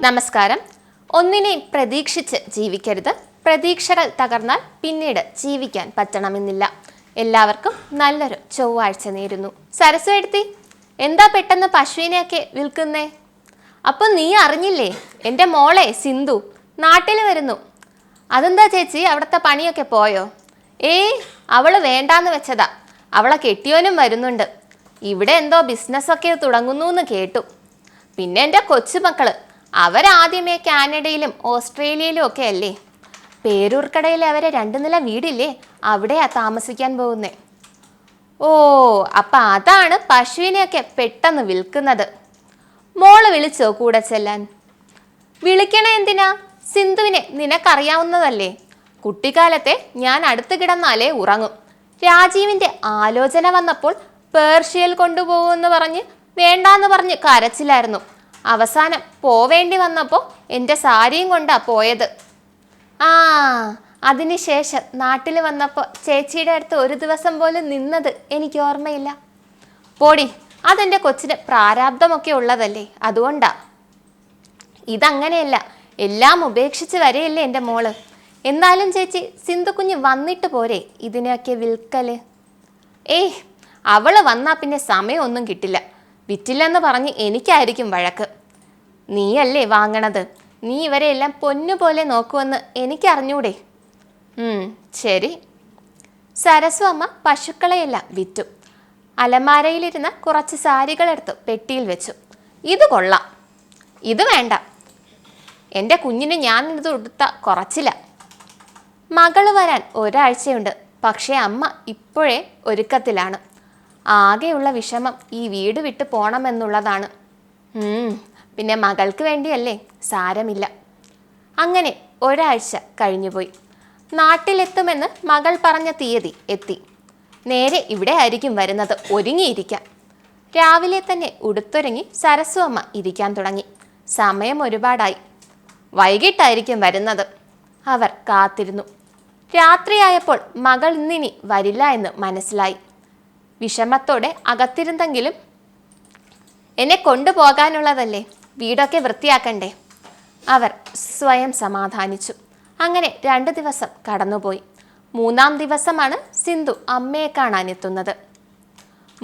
നമസ്കാരം. ഒന്നിനെയും പ്രതീക്ഷിച്ച് ജീവിക്കരുത്. പ്രതീക്ഷകൾ തകർന്നാൽ പിന്നീട് ജീവിക്കാൻ പറ്റണമെന്നില്ല. എല്ലാവർക്കും നല്ലൊരു ചൊവ്വാഴ്ച നേരുന്നു. സരസ്വതി, എന്താ പെട്ടെന്ന് പശുവിനെയൊക്കെ വിൽക്കുന്നേ? അപ്പൊ നീ അറിഞ്ഞില്ലേ, എൻ്റെ മോളെ സിന്ധു നാട്ടിൽ വരുന്നു. അതെന്താ ചേച്ചി, അവിടുത്തെ പണിയൊക്കെ പോയോ? അവള് വേണ്ടാന്ന് വെച്ചതാ. അവളെ കെട്ടിയോനും വരുന്നുണ്ട്. ഇവിടെ എന്തോ ബിസിനസ്സൊക്കെ തുടങ്ങുന്നു എന്ന് കേട്ടു. പിന്നെ എൻ്റെ കൊച്ചുമക്കള്, അവരാദ്യമേ കാനഡയിലും ഓസ്ട്രേലിയയിലും ഒക്കെ അല്ലേ. പേരൂർക്കടയിൽ അവരെ 2 നില വീടില്ലേ, അവിടെയാ താമസിക്കാൻ പോകുന്നേ. അപ്പം അതാണ് പശുവിനെയൊക്കെ പെട്ടെന്ന് വിൽക്കുന്നത്. മോള് വിളിച്ചോ കൂടെ ചെല്ലാൻ? വിളിക്കണേ എന്തിനാ? സിന്ധുവിനെ നിനക്കറിയാവുന്നതല്ലേ. കുട്ടിക്കാലത്തെ ഞാൻ അടുത്ത് കിടന്നാലേ ഉറങ്ങും. രാജീവിൻ്റെ ആലോചന വന്നപ്പോൾ പേർഷ്യയിൽ കൊണ്ടുപോകുമെന്ന് പറഞ്ഞ് വേണ്ടാന്ന് പറഞ്ഞ് കരച്ചിലായിരുന്നു. അവസാനം പോവേണ്ടി വന്നപ്പോൾ എൻ്റെ സാരിയും കൊണ്ടാ പോയത്. അതിനുശേഷം നാട്ടിൽ വന്നപ്പോൾ ചേച്ചിയുടെ അടുത്ത് ഒരു ദിവസം പോലും നിന്നത് എനിക്ക് ഓർമ്മയില്ല. പോടി, അതെൻ്റെ കൊച്ചിന് പ്രാരാബ്ദമൊക്കെ ഉള്ളതല്ലേ, അതുകൊണ്ടാ. ഇതങ്ങനെയല്ല, എല്ലാം ഉപേക്ഷിച്ച് വരെയല്ലേ എൻ്റെ മോള്. എന്നാലും ചേച്ചി, സിന്ധു കുഞ്ഞ് വന്നിട്ട് പോരെ ഇതിനെയൊക്കെ വിൽക്കല്? അവള് വന്നാൽ പിന്നെ സമയമൊന്നും കിട്ടില്ല. വിറ്റില്ലെന്ന് പറഞ്ഞ് എനിക്കായിരിക്കും വഴക്ക്. നീയല്ലേ വാങ്ങണത്, നീ ഇവരെയെല്ലാം പൊന്നുപോലെ നോക്കുമെന്ന് എനിക്കറിഞ്ഞൂടെ? ശരി. സരസ്വ അമ്മ പശുക്കളെയെല്ലാം വിറ്റു. അലമാരയിലിരുന്ന കുറച്ച് സാരികളെടുത്ത് പെട്ടിയിൽ വെച്ചു. ഇത് കൊള്ളാം, ഇത് വേണ്ട. എൻ്റെ കുഞ്ഞിന് ഞാൻ ഇത് ഉടുത്ത കുറച്ചില്ല. മകള് വരാൻ ഒരാഴ്ചയുണ്ട്. പക്ഷേ അമ്മ ഇപ്പോഴേ ഒരുക്കത്തിലാണ്. ആകെയുള്ള വിഷമം ഈ വീട് വിട്ട് പോണമെന്നുള്ളതാണ്. പിന്നെ മകൾക്ക് വേണ്ടിയല്ലേ, സാരമില്ല. അങ്ങനെ ഒരാഴ്ച കഴിഞ്ഞുപോയി. നാട്ടിലെത്തുമെന്ന് മകൾ പറഞ്ഞ തീയതി എത്തി. നേരെ ഇവിടെ ആയിരിക്കും വരുന്നത്. ഒരുങ്ങിയിരിക്കാം. രാവിലെ തന്നെ ഉടുത്തൊരുങ്ങി സരസ്വ അമ്മ ഇരിക്കാൻ തുടങ്ങി. സമയം ഒരുപാടായി. വൈകിട്ടായിരിക്കും വരുന്നത്. അവർ കാത്തിരുന്നു. രാത്രിയായപ്പോൾ മകൾ ഇന്നിനി വരില്ല എന്ന് മനസ്സിലായി. വിഷമത്തോടെ അകത്തിരുന്നെങ്കിലും എന്നെ കൊണ്ടുപോകാനുള്ളതല്ലേ, വീടൊക്കെ വൃത്തിയാക്കണ്ടേ, അവർ സ്വയം സമാധാനിച്ചു. അങ്ങനെ 2 ദിവസം കടന്നുപോയി. 3-ാം ദിവസമാണ് സിന്ധു അമ്മയെ കാണാനെത്തുന്നത്.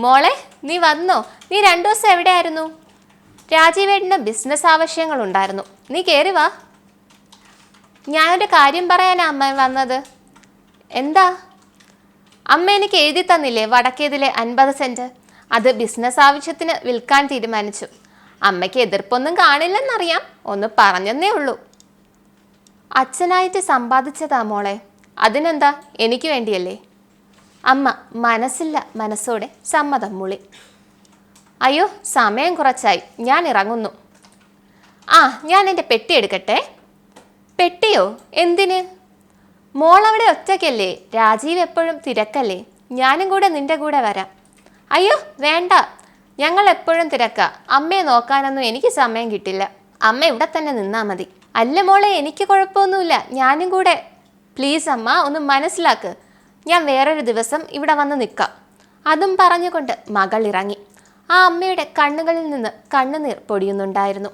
മോളെ, നീ വന്നോ? നീ 2 ദിവസം എവിടെയായിരുന്നു? രാജീവേട്ടന് ബിസിനസ് ആവശ്യങ്ങളുണ്ടായിരുന്നു. നീ കയറി വാ. ഞാനൊരു കാര്യം പറയാനാ അമ്മ വന്നത്. എന്താ? അമ്മ എനിക്ക് എഴുതി തന്നില്ലേ വടക്കേതിലെ 50 സെൻറ്റ്? അത് ബിസിനസ് ആവശ്യത്തിന് വിൽക്കാൻ തീരുമാനിച്ചു. അമ്മയ്ക്ക് എതിർപ്പൊന്നും കാണില്ലെന്നറിയാം, ഒന്ന് പറഞ്ഞെന്നേ ഉള്ളൂ. അച്ഛനായിട്ട് സമ്പാദിച്ചതാ മോളെ. അതിനെന്താ, എനിക്ക് വേണ്ടിയല്ലേ. അമ്മ മനസ്സില്ല മനസ്സോടെ സമ്മതം മൂളി. അയ്യോ, സമയം കുറച്ചായി, ഞാൻ ഇറങ്ങുന്നു. ഞാൻ എൻ്റെ പെട്ടി എടുക്കട്ടെ. പെട്ടിയോ? എന്തിന്? മോളവിടെ ഒറ്റയ്ക്കല്ലേ, രാജീവ് എപ്പോഴും തിരക്കല്ലേ, ഞാനും കൂടെ നിന്റെ കൂടെ വരാം. അയ്യോ വേണ്ട, ഞങ്ങൾ എപ്പോഴും തിരക്കാ. അമ്മയെ നോക്കാനൊന്നും എനിക്ക് സമയം കിട്ടില്ല. അമ്മ ഇവിടെ തന്നെ നിന്നാ മതി. അല്ല മോളെ, എനിക്ക് കുഴപ്പമൊന്നുമില്ല, ഞാനും കൂടെ. പ്ലീസ് അമ്മ, ഒന്ന് മനസ്സിലാക്ക്. ഞാൻ വേറൊരു ദിവസം ഇവിടെ വന്ന് നിൽക്കാം. അതും പറഞ്ഞുകൊണ്ട് മകൾ ഇറങ്ങി. ആ അമ്മയുടെ കണ്ണുകളിൽ നിന്ന് കണ്ണുനീർ പൊടിയുന്നുണ്ടായിരുന്നു.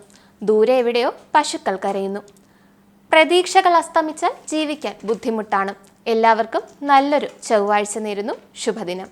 ദൂരെ എവിടെയോ പശുക്കൾ കരയുന്നു. പ്രതീക്ഷകൾ അസ്തമിച്ചാൽ ജീവിക്കാൻ ബുദ്ധിമുട്ടാണ്. എല്ലാവർക്കും നല്ലൊരു ചൊവ്വാഴ്ച നേരുന്നു. ശുഭദിനം.